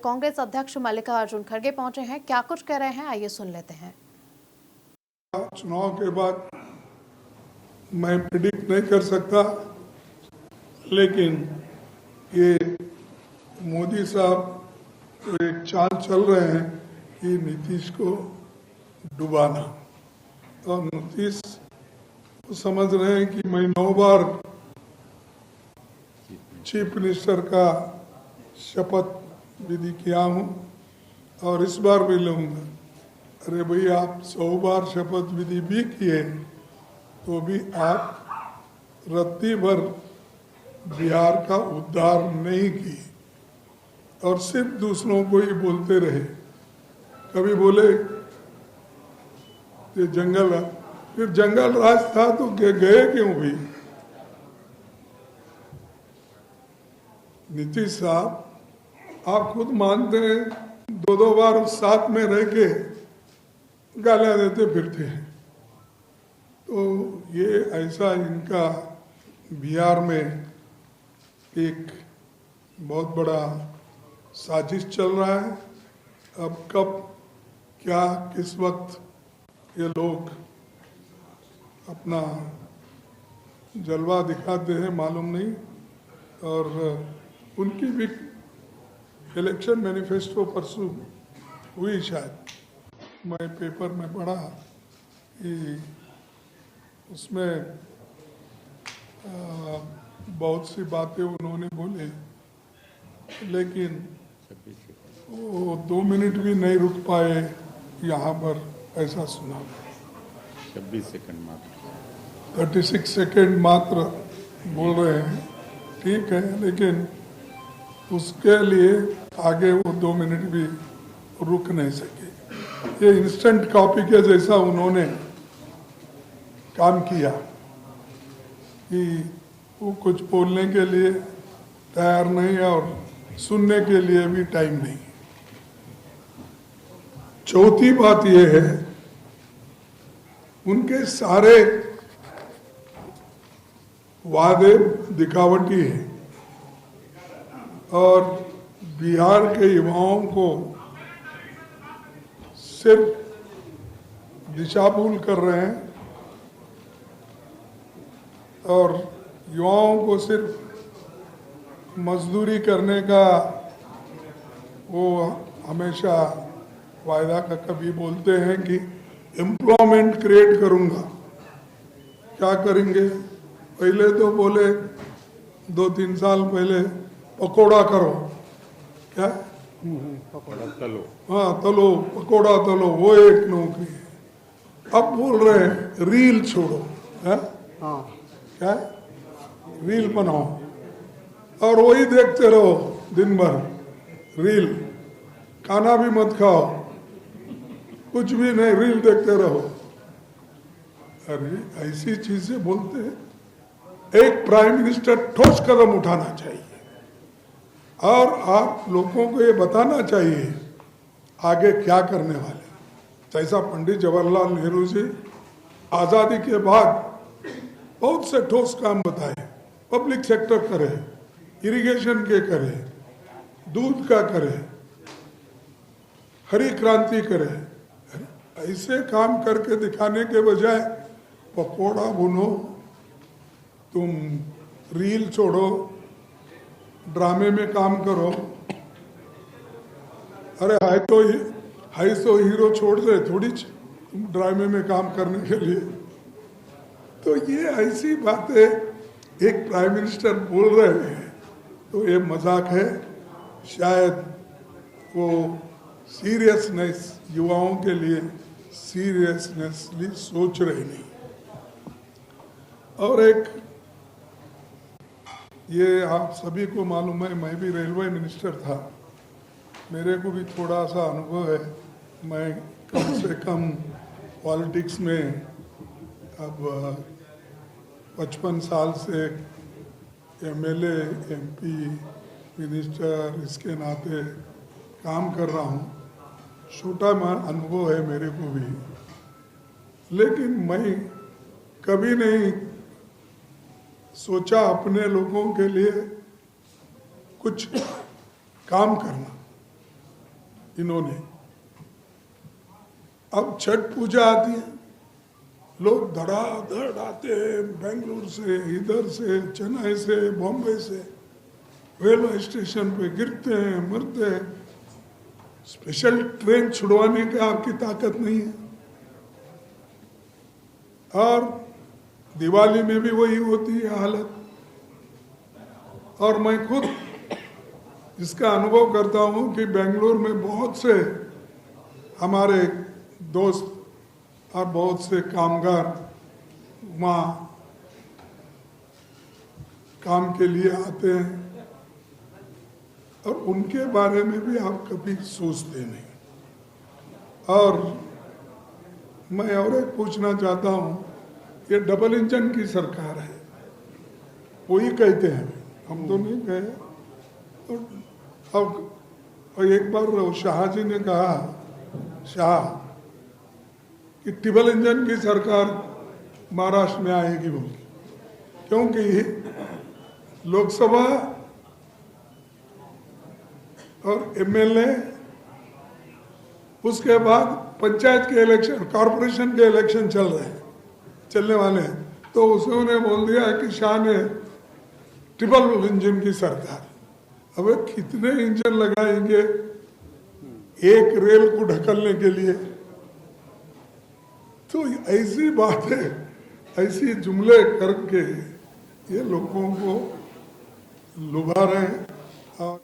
कांग्रेस अध्यक्ष मल्लिकार्जुन खड़गे पहुंचे हैं, क्या कुछ कह रहे हैं, आइए सुन लेते हैं। चुनाव के बाद मैं प्रिडिक्ट नहीं कर सकता, लेकिन ये मोदी साहब तो एक चाल चल रहे हैं कि नीतीश को डुबाना, और नीतीश तो समझ रहे हैं कि मैं 9 बार चीफ मिनिस्टर का शपथ विधि किया हूं और इस बार भी लूंगा। अरे भाई, आप 100 बार शपथ विधि भी किए तो भी आप रत्ती भर बिहार का उद्धार नहीं किए और सिर्फ दूसरों को ही बोलते रहे। कभी बोले ये जंगल, फिर जंगल राज था तो गए क्यों भी? नीतीश साहब, आप खुद मानते हैं 2-2 बार साथ में रह के गालियां देते फिरते हैं। तो ये ऐसा इनका बिहार में एक बहुत बड़ा साजिश चल रहा है। अब कब क्या किस वक्त ये लोग अपना जलवा दिखाते हैं मालूम नहीं। और उनकी भी इलेक्शन मैनिफेस्टो परसों हुई, शायद मैं पेपर में पढ़ा कि उसमें बहुत सी बातें उन्होंने बोले, लेकिन वो 2 मिनट भी नहीं रुक पाए यहाँ पर, ऐसा सुना। 26 सेकंड मात्र, 36 सेकंड मात्र बोल रहे हैं, ठीक है, लेकिन उसके लिए आगे वो 2 मिनट भी रुक नहीं सके। ये इंस्टेंट कॉपी के जैसा उन्होंने काम किया कि वो कुछ बोलने के लिए तैयार नहीं और सुनने के लिए भी टाइम नहीं। चौथी बात यह है, उनके सारे वादे दिखावटी है और बिहार के युवाओं को सिर्फ दिशाभूल कर रहे हैं और युवाओं को सिर्फ मजदूरी करने का वो हमेशा वायदा का कभी बोलते हैं कि एम्प्लॉयमेंट क्रिएट करूंगा। क्या करेंगे? पहले तो बोले 2-3 साल पहले पकोड़ा करो, क्या पकौड़ा तलो, हाँ तलो, पकोड़ा तलो, वो एक नौकरी है। अब बोल रहे हैं रील छोड़ो, है क्या, रील बनाओ और वही देखते रहो दिन भर रील, खाना भी मत खाओ, कुछ भी नहीं, रील देखते रहो। अरे ऐसी चीजें बोलते हैं। एक प्राइम मिनिस्टर ठोस कदम उठाना चाहिए और आप लोगों को ये बताना चाहिए आगे क्या करने वाले। जैसा पंडित जवाहरलाल नेहरू जी आज़ादी के बाद बहुत से ठोस काम बताए, पब्लिक सेक्टर करे, इरिगेशन के करे, दूध का करे, हरी क्रांति करे। ऐसे काम करके दिखाने के बजाय पकोड़ा भुनो, तुम रील छोड़ो, ड्रामे में काम करो। अरे हाई तो हीरो छोड़ दे थोड़ी तुम ड्रामे में काम करने के लिए। तो ये ऐसी बातें एक प्राइम मिनिस्टर बोल रहे हैं तो ये मजाक है। शायद वो सीरियसनेस, युवाओं के लिए सीरियसनेसली सोच रहे नहीं। और एक ये आप सभी को मालूम है, मैं भी रेलवे मिनिस्टर था, मेरे को भी थोड़ा सा अनुभव है। मैं कम से कम पॉलिटिक्स में अब 55 साल से एमएलए, एमपी, मिनिस्टर इसके नाते काम कर रहा हूँ। छोटा अनुभव है मेरे को भी, लेकिन मैं कभी नहीं सोचा अपने लोगों के लिए कुछ काम करना। इन्होंने। अब छठ पूजा आती है, लोग धड़ाधड़ आते हैं, बेंगलुरु से, इधर से, चेन्नई से, बॉम्बे से, रेलवे स्टेशन पे गिरते हैं, मरते हैं। स्पेशल ट्रेन छुड़वाने की आपकी ताकत नहीं है। और दिवाली में भी वही होती है हालत। और मैं खुद इसका अनुभव करता हूं कि बेंगलुरु में बहुत से हमारे दोस्त और बहुत से कामगार वहाँ काम के लिए आते हैं, और उनके बारे में भी आप कभी सोचते नहीं। और मैं और एक पूछना चाहता हूँ, ये डबल इंजन की सरकार है, वही कहते हैं, हम तो नहीं कहे। और एक बार शाह जी ने कहा, शाह, कि ट्रिपल इंजन की सरकार महाराष्ट्र में आएगी बोल, क्योंकि लोकसभा और एमएलए, उसके बाद पंचायत के इलेक्शन, कॉरपोरेशन के इलेक्शन चलने वाले हैं। तो उसने बोल दिया है कि शाह ने ट्रिपल इंजन की सरकार। अब कितने इंजन लगाएंगे एक रेल को ढकलने के लिए? तो ऐसी बातें, ऐसी जुमले करके ये लोगों को लुभा रहे हैं। और